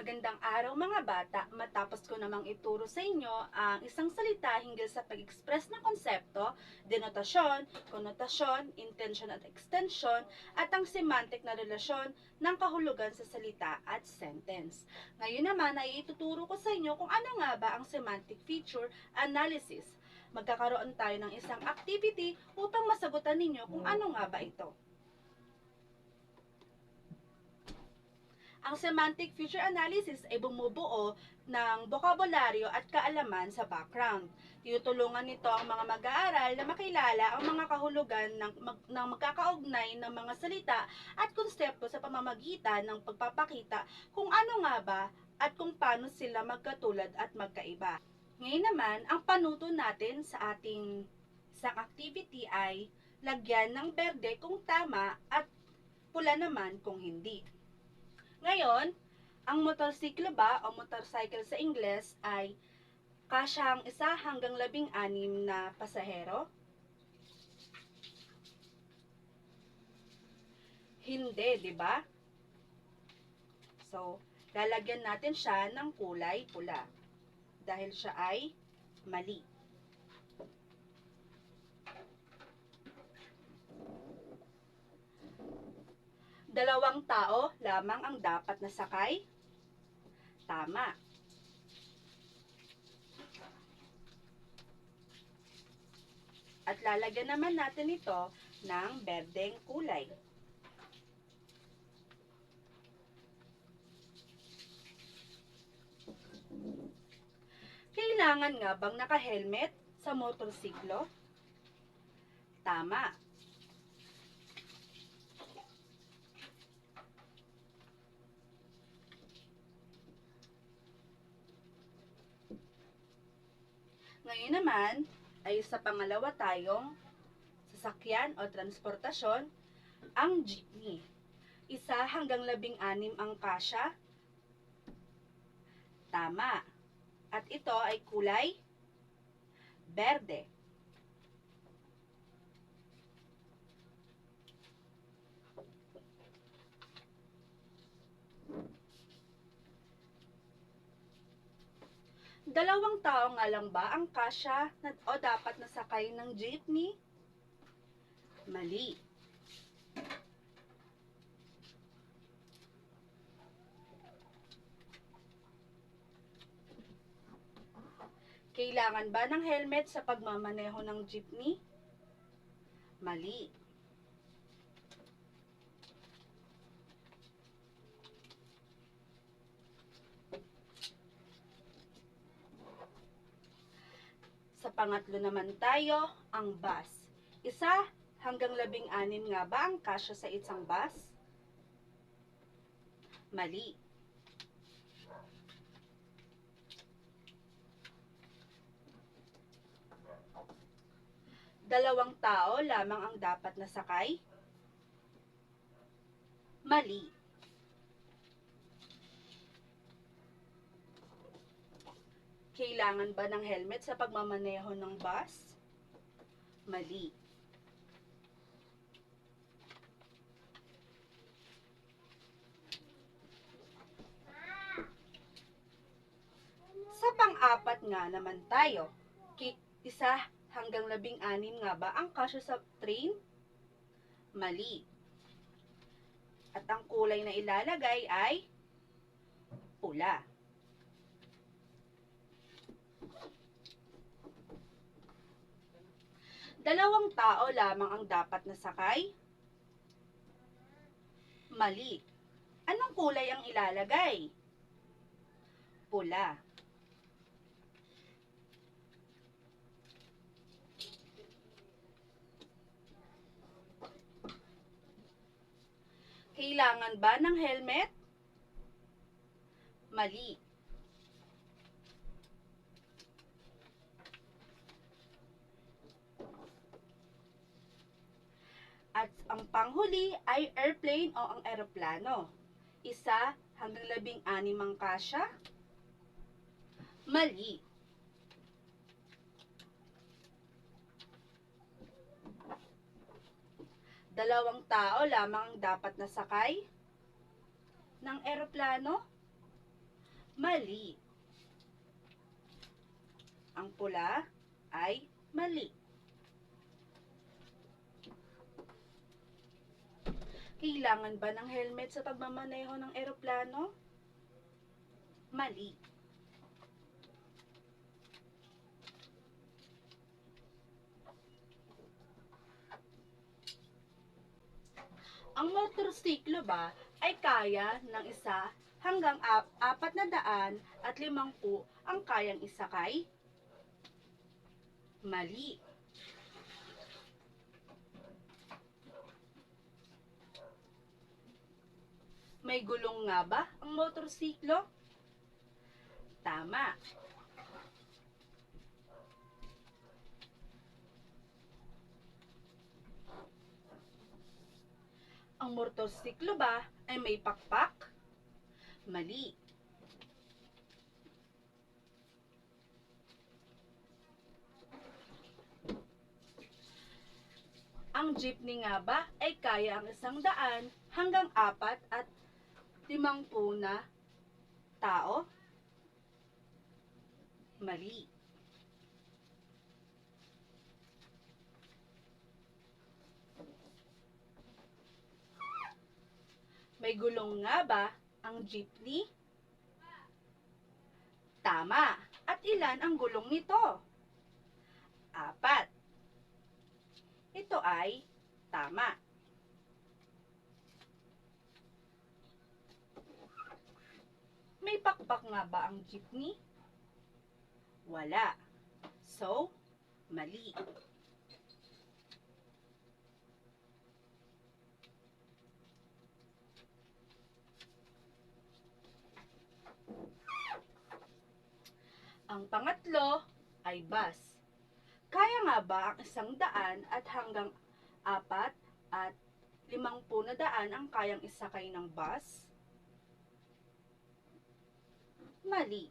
Magandang araw mga bata, matapos ko namang ituro sa inyo ang isang salita hinggil sa pag-express ng konsepto, denotasyon, konotasyon, intensyon at extension, at ang semantic na relasyon ng kahulugan sa salita at sentence. Ngayon naman ay ituturo ko sa inyo kung ano nga ba ang semantic feature analysis. Magkakaroon tayo ng isang activity upang masagutan ninyo kung ano nga ba ito. Ang semantic feature analysis ay bumubuo ng bokabularyo at kaalaman sa background. Tinutulungan nito ang mga mag-aaral na makilala ang mga kahulugan ng magkakaugnay ng mga salita at konsepto sa pamamagitan ng pagpapakita kung ano nga ba at kung paano sila magkatulad at magkaiba. Ngayon naman, ang panuto natin sa ating isang activity ay lagyan ng berde kung tama at pula naman kung hindi. Ngayon, ang motorsiklo ba o motorcycle sa Ingles ay kasyang 1 hanggang 16 na pasahero? Hindi, di ba? So, lalagyan natin siya ng kulay pula dahil siya ay mali. Dalawang tao lamang ang dapat nasakay? Tama. At lalagyan naman natin ito ng berdeng kulay. Kailangan nga bang naka-helmet sa motorsiklo? Tama. Ngayon naman, ay sa pangalawa tayong sasakyan o transportasyon, ang jeepney. 1 hanggang 16 ang kasya? Tama. At ito ay kulay berde. Dalawang tao nga lang ba ang kasya o dapat nasakay ng jeepney? Mali. Kailangan ba ng helmet sa pagmamaneho ng jeepney? Mali. Sa pangatlo naman tayo, ang bus. 1 hanggang 16 nga ba ang kasya sa isang bus? Mali. Dalawang tao lamang ang dapat nasakay? Mali. Kailangan ba ng helmet sa pagmamaneho ng bus? Mali. Sa pang-apat nga naman tayo, 1 hanggang 16 nga ba ang kasya sa train? Mali. At ang kulay na ilalagay ay pula. Dalawang tao lamang ang dapat nasakay? Mali. Anong kulay ang ilalagay? Pula. Kailangan ba ng helmet? Mali. At ang panghuli ay airplane o ang eroplano. 1 hanggang 16 ang kasya? Mali. Dalawang tao lamang ang dapat nasakay ng eroplano? mali. Ang pula ay mali. Kailangan ba ng helmet sa pagmamaneho ng eroplano? Mali. Ang motorsiklo ba ay kaya ng 1 hanggang 450 ang kayang isakay? Mali. May gulong nga ba ang motorsiklo? Tama. Ang motorsiklo ba ay may pakpak? Mali. Ang jeepney nga ba ay kaya ang 100 hanggang 450 na tao? Mali. May gulong nga ba ang jeepney? Tama. At ilan ang gulong nito? 4. Ito ay tama. May pakpak nga ba ang jeepney? Wala. So, mali. Ang pangatlo ay bus. Kaya nga ba ang 100 at hanggang 4 at 50 na daan ang kayang isakay ng bus? Mali.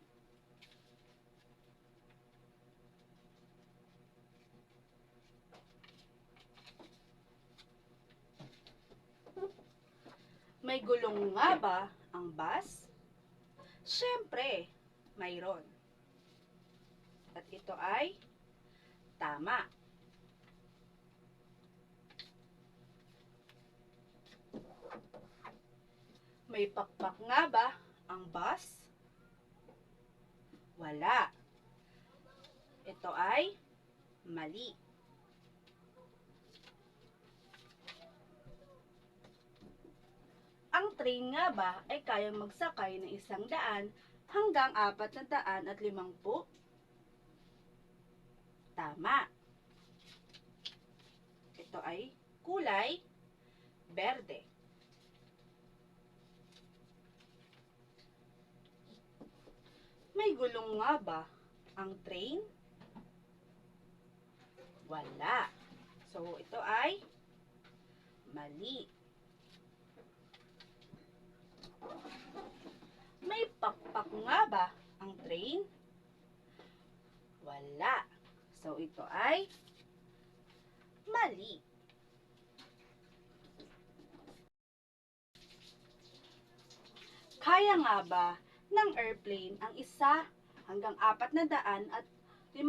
May gulong nga ba ang bus? Siyempre, mayroon. At ito ay tama. May pakpak nga ba ang bus? Wala. Ito ay mali. Ang train nga ba ay kayang magsakay ng 100 hanggang 450? Tama. Ito ay kulay berde. May gulong nga ba ang train? Wala. So, ito ay mali. May pakpak nga ba ang train? Wala. So, ito ay mali. Kaya nga ba ng airplane ang 1 hanggang 450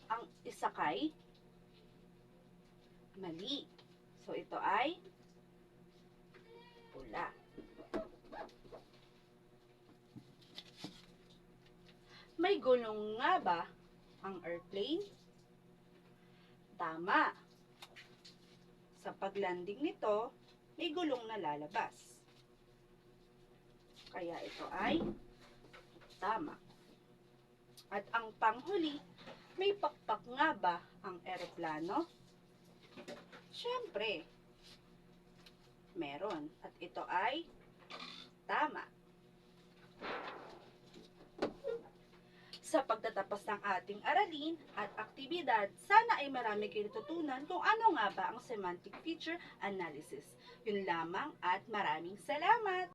ang isakay? Mali. So, ito ay pula. May gulong nga ba ang airplane? Tama. Sa paglanding nito, may gulong na lalabas. Kaya ito ay tama. At ang panghuli, may pakpak nga ba ang eroplano? Siyempre, meron. At ito ay tama. Sa pagtatapos ng ating aralin at aktibidad, sana ay marami kayo natutunan kung ano nga ba ang semantic feature analysis. Yun lamang at maraming salamat!